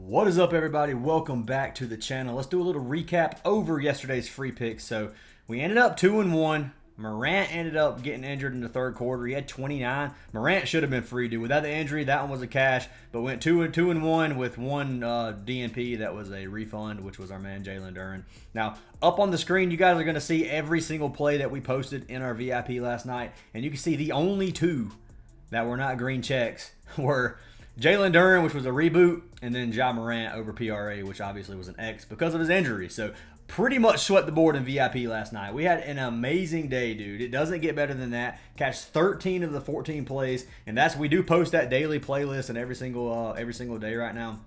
What is up, everybody? Welcome back to the channel. Let's do a little recap over yesterday's free picks. So we ended up 2-1. Morant ended up getting injured in the third quarter. He had 29. Morant should have been free, dude. Without the injury, that one was a cash, but went 2-1 with one DNP. That was a refund, which was our man Jalen Duren. Now, up on the screen, you guys are going to see every single play that we posted in our VIP last night, and you can see the only two that were not green checks were Jalen Duren, which was a reboot, and then Ja Morant over PRA, which obviously was an X because of his injury. So pretty much swept the board in VIP last night. We had an amazing day, dude. It doesn't get better than that. Cashed 13 of the 14 plays, and we do post that daily playlist and every single day right now.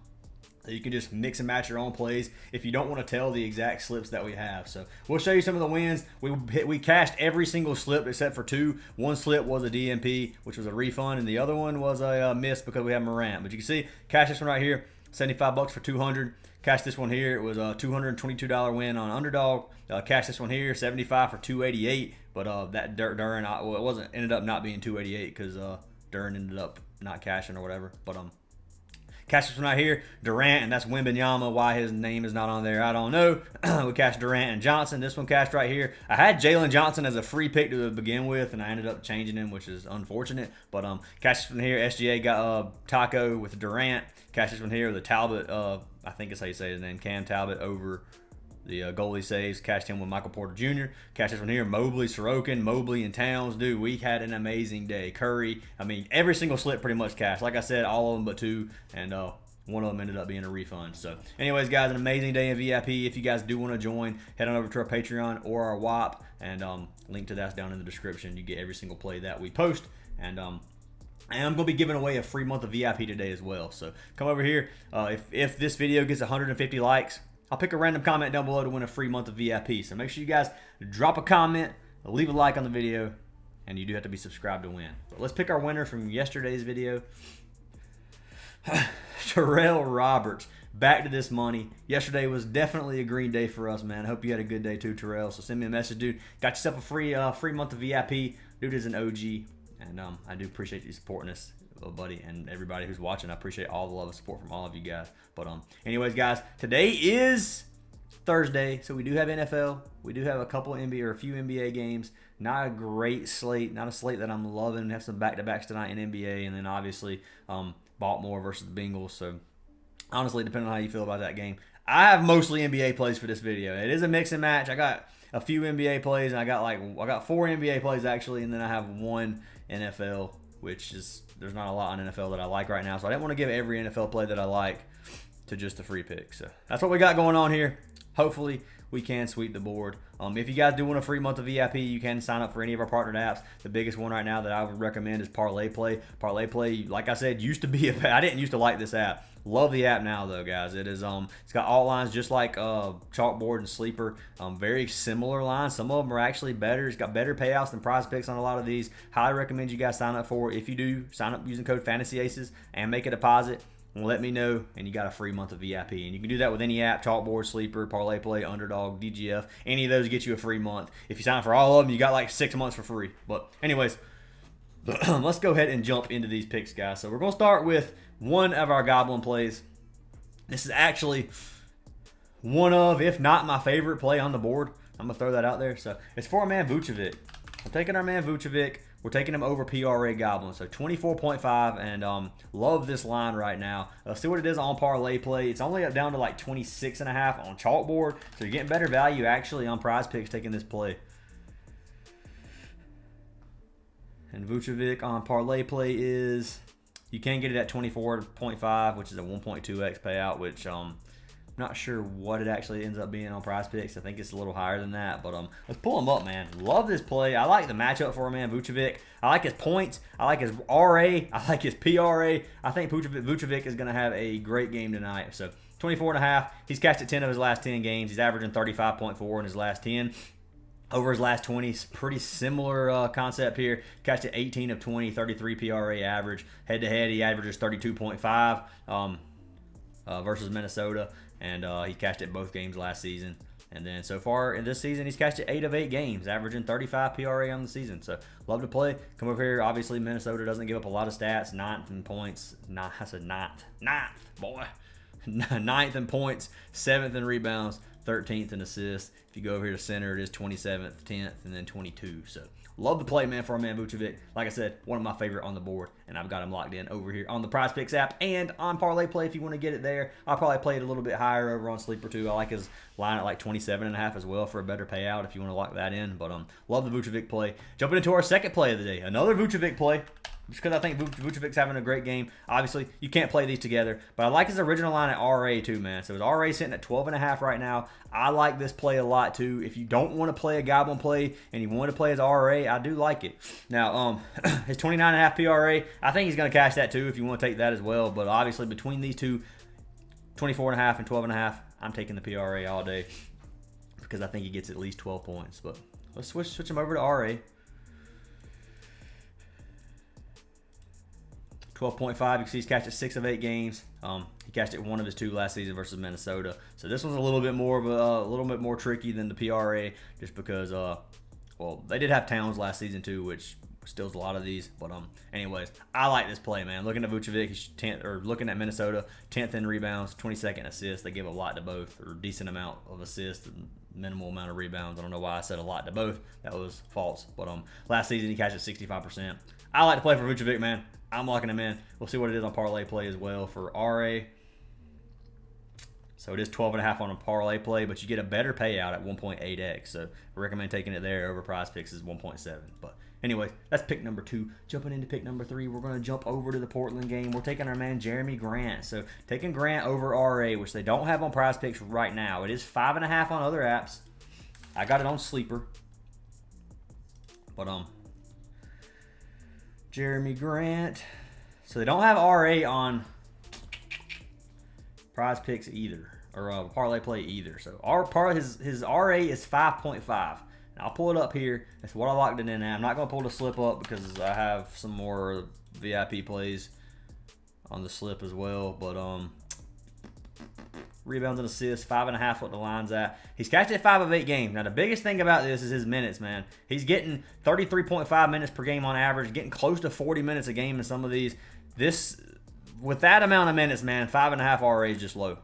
So you can just mix and match your own plays if you don't want to tell the exact slips that we have. So we'll show you some of the wins. We cashed every single slip except for two. One slip was a DNP, which was a refund, and the other one was a miss because we had Morant. But you can see, cash this one right here, $75 for 200. Cash this one here, it was a $222 win on Underdog. Cash this one here, $75 for 288. But that Duren, well, it wasn't, ended up not being 288 because Duren ended up not cashing or whatever. But cash this one right here, Durant, and that's Wembanyama. Why his name is not on there, I don't know. We cashed Durant and Johnson. This one cashed right here. I had Jalen Johnson as a free pick to begin with, and I ended up changing him, which is unfortunate. But cash this one here. SGA got Taco with Durant. Cash this one here. The Talbot, I think that's how you say his name, Cam Talbot over the goalie saves. Cashed him with Michael Porter Jr. Cash this one here. Mobley, Sorokin, Mobley, and Towns. Dude, we had an amazing day. Curry. I mean, every single slip pretty much cashed. Like I said, all of them but two. And one of them ended up being a refund. So, anyways, guys, an amazing day in VIP. If you guys do want to join, head on over to our Patreon or our WAP. And link to that's down in the description. You get every single play that we post. And I'm going to be giving away a free month of VIP today as well. So, come over here. If this video gets 150 likes, I'll pick a random comment down below to win a free month of VIP. So make sure you guys drop a comment, leave a like on the video, and you do have to be subscribed to win. But let's pick our winner from yesterday's video. Terrell Roberts, back to this money. Yesterday was definitely a green day for us, man. I hope you had a good day too, Terrell. So send me a message, dude. Got yourself a free month of VIP. Dude is an OG, and I do appreciate you supporting us, buddy, and everybody who's watching. I appreciate all the love and support from all of you guys. But anyways, guys, today is Thursday, so we do have NFL. We do have a couple of NBA or a few NBA games. Not a great slate, not a slate that I'm loving. We have some back-to-backs tonight in NBA, and then obviously Baltimore versus the Bengals. So honestly, depending on how you feel about that game, I have mostly NBA plays for this video. It is a mix and match. I got a few NBA plays, and I got 4 NBA plays actually, and then I have 1 NFL, which is, there's not a lot on NFL that I like right now, so I didn't want to give every NFL play that I like to just a free pick. So that's what we got going on here. Hopefully we can sweep the board. If you guys do want a free month of VIP, you can sign up for any of our partnered apps. The biggest one right now that I would recommend is Parlay Play. Parlay Play, like I said, used to be I didn't used to like this app. Love the app now though, guys. It is it's got alt lines just like Chalkboard and Sleeper. Very similar lines. Some of them are actually better. It's got better payouts than Prizepicks on a lot of these. Highly recommend you guys sign up for it. If you do, sign up using code FANTASYACES and make a deposit. Let me know, and you got a free month of VIP. And you can do that with any app: Chalkboard, Sleeper, Parlay Play, Underdog, DGF. Any of those get you a free month. If you sign up for all of them, you got like 6 months for free. But anyways, let's go ahead and jump into these picks, guys. So we're going to start with one of our Goblin plays. This is actually one of, if not my favorite play on the board. I'm going to throw that out there. So it's for our man Vučević. I'm taking our man Vučević. We're taking him over PRA Goblin. So 24.5, and love this line right now. See what it is on Parlay Play. It's only up down to like 26.5 on Chalkboard. So you're getting better value actually on Prizepicks taking this play. And Vučević on Parlay Play is, you can get it at 24.5, which is a 1.2x payout, which I'm not sure what it actually ends up being on Prizepicks. I think it's a little higher than that, but let's pull him up, man. Love this play. I like the matchup for him, man. Vučević. I like his points. I like his RA. I like his PRA. I think Vučević is going to have a great game tonight. So 24.5. He's cashed at 10 of his last 10 games. He's averaging 35.4 in his last 10. Over his last 20, pretty similar concept here. Cashed at 18 of 20, 33 PRA average. Head-to-head, he averages 32.5 versus Minnesota. And he cashed it both games last season. And then so far in this season, he's cashed it 8 of 8 games, averaging 35 PRA on the season. So love to play. Come over here. Obviously, Minnesota doesn't give up a lot of stats. 9th in points. I said ninth, boy. 9th in points, 7th in rebounds, 13th in assists. If you go over here to center, it is 27th, 10th, and then 22. So love the play, man, for our man Vučević. Like I said, one of my favorite on the board, and I've got him locked in over here on the Prizepicks app and on Parlay Play if you want to get it there. I'll probably play it a little bit higher over on Sleeper too. I like his line at like 27.5 as well for a better payout if you want to lock that in. But love the Vučević play. Jumping into our second play of the day, another Vučević play. Just because I think Vučević's having a great game. Obviously, you can't play these together. But I like his original line at RA too, man. So his RA sitting at 12.5 right now. I like this play a lot too. If you don't want to play a goblin play and you want to play his RA, I do like it. Now, his 29.5 PRA, I think he's going to cash that too if you want to take that as well. But obviously, between these two, 24.5 and 12.5, I'm taking the PRA all day because I think he gets at least 12 points. But let's switch him over to RA. 12.5. You can see he's cashed it 6 of 8 games. He cashed it 1 of his 2 last season versus Minnesota. So this one's a little bit more tricky than the PRA, just because well, they did have Towns last season too, which steals a lot of these. But anyways, I like this play, man. Looking at Vučević, he's 10th, or looking at Minnesota, 10th in rebounds, 22nd assists. They give a lot to both, or a decent amount of assists and minimal amount of rebounds. I don't know why I said a lot to both. That was false. But last season he cashed it 65%. I like to play for Vučević, man. I'm locking him in. We'll see what it is on Parlay Play as well for RA. So it is 12.5 on a Parlay Play, but you get a better payout at 1.8x. So I recommend taking it there over Prizepicks is 1.7. But anyways, that's pick number 2. Jumping into pick number 3, we're going to jump over to the Portland game. We're taking our man Jeremy Grant. So taking Grant over RA, which they don't have on Prizepicks right now. It is 5.5 on other apps. I got it on Sleeper. But Jeremy Grant. So they don't have RA on Prizepicks either, or Parlay Play either. So his RA is 5.5. Now I'll pull it up here. That's what I locked it in at. I'm not going to pull the slip up because I have some more VIP plays on the slip as well. But rebounds and assists, 5.5 what the line's at. He's cashed it 5 of 8 games. Now the biggest thing about this is his minutes, man. He's getting 33.5 minutes per game on average, getting close to 40 minutes a game in some of these. With that amount of minutes, man, 5.5 RA is just low.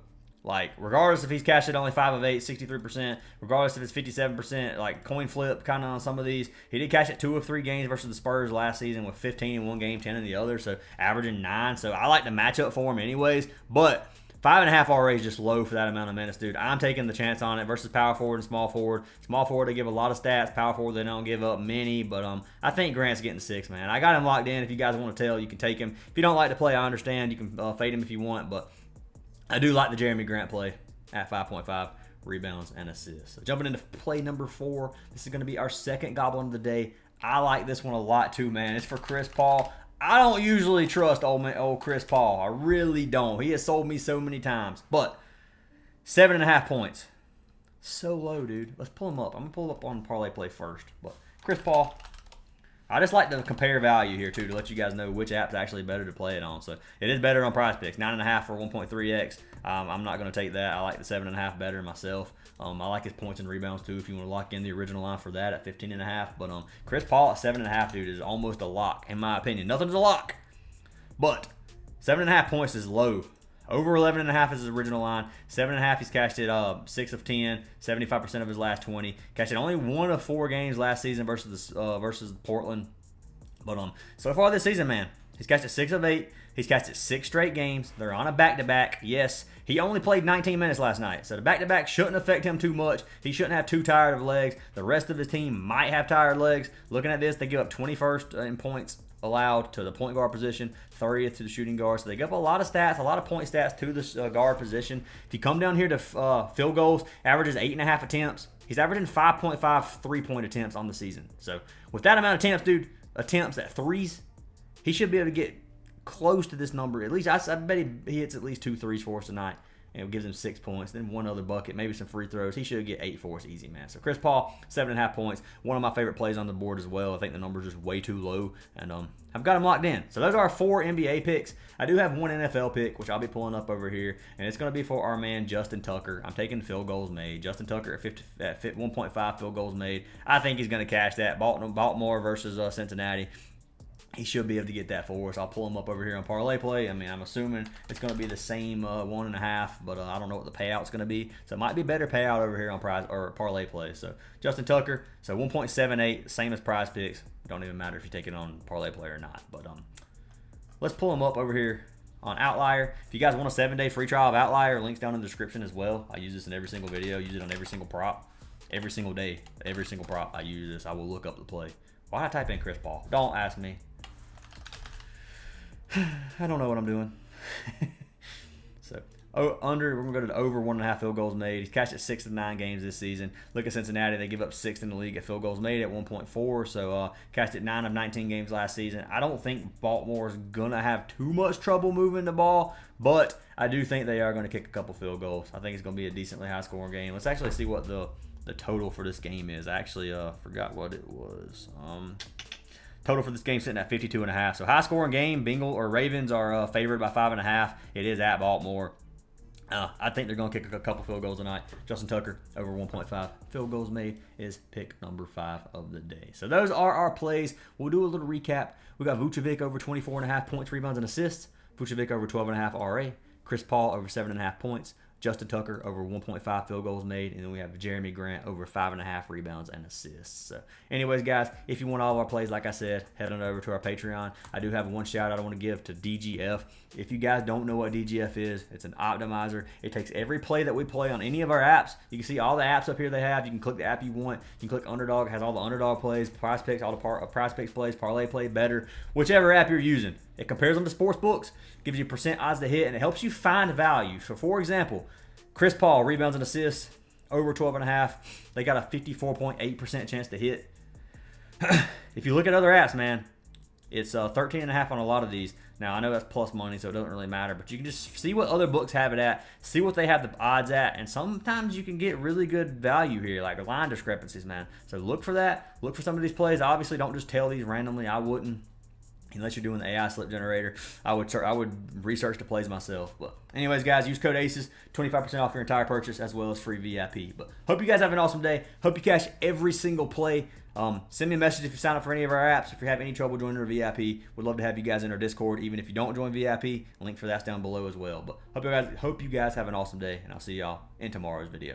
Like, regardless if he's cashed it only 5 of 8, 63%, regardless if it's 57%, like coin flip kind of on some of these. He did cash it 2 of 3 games versus the Spurs last season with 15 in one game, 10 in the other, so averaging 9. So I like to match up for him anyways, but 5.5 RA is just low for that amount of minutes, dude. I'm taking the chance on it versus power forward and small forward. Small forward, they give a lot of stats. Power forward, they don't give up many. But I think Grant's getting 6, man. I got him locked in. If you guys want to tell, you can take him. If you don't like to play, I understand. You can fade him if you want. But I do like the Jeremy Grant play at 5.5 rebounds and assists. So jumping into play number 4. This is going to be our second Goblin of the day. I like this one a lot too, man. It's for Chris Paul. I don't usually trust old Chris Paul. I really don't. He has sold me so many times. But 7.5 points. So low, dude. Let's pull him up. I'm going to pull up on Parlay Play first. But Chris Paul, I just like to compare value here, too, to let you guys know which app's actually better to play it on. So it is better on Prizepicks. 9.5 for 1.3x. I'm not going to take that. I like the 7.5 better myself. I like his points and rebounds, too, if you want to lock in the original line for that at 15.5. But Chris Paul at 7.5, dude, is almost a lock, in my opinion. Nothing's a lock. But 7.5 points is low. Over 11.5 is his original line. 7.5, he's cashed it 6 of 10, 75% of his last 20. Cashed it only 1 of 4 games last season versus Portland. But so far this season, man, he's cashed it 6 of 8. He's cashed it 6 straight games. They're on a back-to-back. Yes, he only played 19 minutes last night. So the back-to-back shouldn't affect him too much. He shouldn't have too tired of legs. The rest of his team might have tired legs. Looking at this, they give up 21st in points allowed to the point guard position, 30th to the shooting guard. So they give up a lot of stats, a lot of point stats to the guard position. If you come down here to field goals, averages 8.5 attempts. He's averaging 5.5 3-point attempts on the season. So with that amount of attempts, dude, attempts at threes, he should be able to get close to this number. At least I bet he hits at least 2 threes for us tonight. And it gives him 6 points, then 1 other bucket, maybe some free throws. He should get 8 for us easy, man. So Chris Paul, 7.5 points. One of my favorite plays on the board as well. I think the number's just way too low. And I've got him locked in. So those are our 4 NBA picks. I do have 1 NFL pick, which I'll be pulling up over here. And it's going to be for our man Justin Tucker. I'm taking field goals made. Justin Tucker at 1.5 field goals made. I think he's going to cash that. Baltimore versus Cincinnati. he should be able to get that for us. I'll pull him up over here on Parlay Play. I mean, I'm assuming it's going to be the same 1.5, but I don't know what the payout's going to be. So it might be better payout over here on Parlay Play. So Justin Tucker, so 1.78, same as Prizepicks. Don't even matter if you take it on Parlay Play or not. But let's pull him up over here on Outlier. If you guys want a 7-day free trial of Outlier, links down in the description as well. I use this in every single video. I use it on every single prop. Every single day, every single prop I use this. I will look up the play. Why did I type in Chris Paul? Don't ask me. I don't know what I'm doing. So, we're going to go to the over 1.5 field goals made. He's cashed at 6 of 9 games this season. Look at Cincinnati. They give up 6th in the league at field goals made at 1.4. So, cashed at 9 of 19 games last season. I don't think Baltimore is going to have too much trouble moving the ball, but I do think they are going to kick a couple field goals. I think it's going to be a decently high-scoring game. Let's actually see what the total for this game is. I actually forgot what it was. Total for this game sitting at 52.5. So high scoring game. Bengals or Ravens are favored by 5.5. It is at Baltimore. I think they're going to kick a couple field goals tonight. Justin Tucker over 1.5 field goals made is pick number 5 of the day. So those are our plays. We'll do a little recap. We got Vučević over 24.5 points, rebounds, and assists. Vučević over 12.5 RA. Chris Paul over 7.5 points. Justin Tucker over 1.5 field goals made, and then we have Jeremy Grant over 5.5 rebounds and assists. So anyways, guys, if you want all of our plays, like I said, head on over to our Patreon. I do have one shout out I want to give to DGF. If you guys don't know what DGF is, it's an optimizer. It takes every play that we play on any of our apps. You can see all the apps up here they have. You can click the app you want. You can click Underdog. It has all the Underdog plays, Prizepicks, all the Prizepicks plays, Parlay Play, Better, whichever app you're using. It compares them to sports books, gives you % odds to hit, and it helps you find value. So, for example, Chris Paul, rebounds and assists, over 12.5. They got a 54.8% chance to hit. If you look at other apps, man, it's 13.5 on a lot of these. Now, I know that's plus money, so it doesn't really matter, but you can just see what other books have it at, see what they have the odds at, and sometimes you can get really good value here, like line discrepancies, man. So look for that. Look for some of these plays. Obviously, don't just tell these randomly. I wouldn't. Unless you're doing the AI slip generator, I would research the plays myself. But anyways, guys, use code ACES, 25% off your entire purchase, as well as free VIP. But hope you guys have an awesome day. Hope you cash every single play. Send me a message if you sign up for any of our apps. If you have any trouble joining our VIP, we'd love to have you guys in our Discord. Even if you don't join VIP, link for that's down below as well. But hope you guys have an awesome day, and I'll see y'all in tomorrow's video.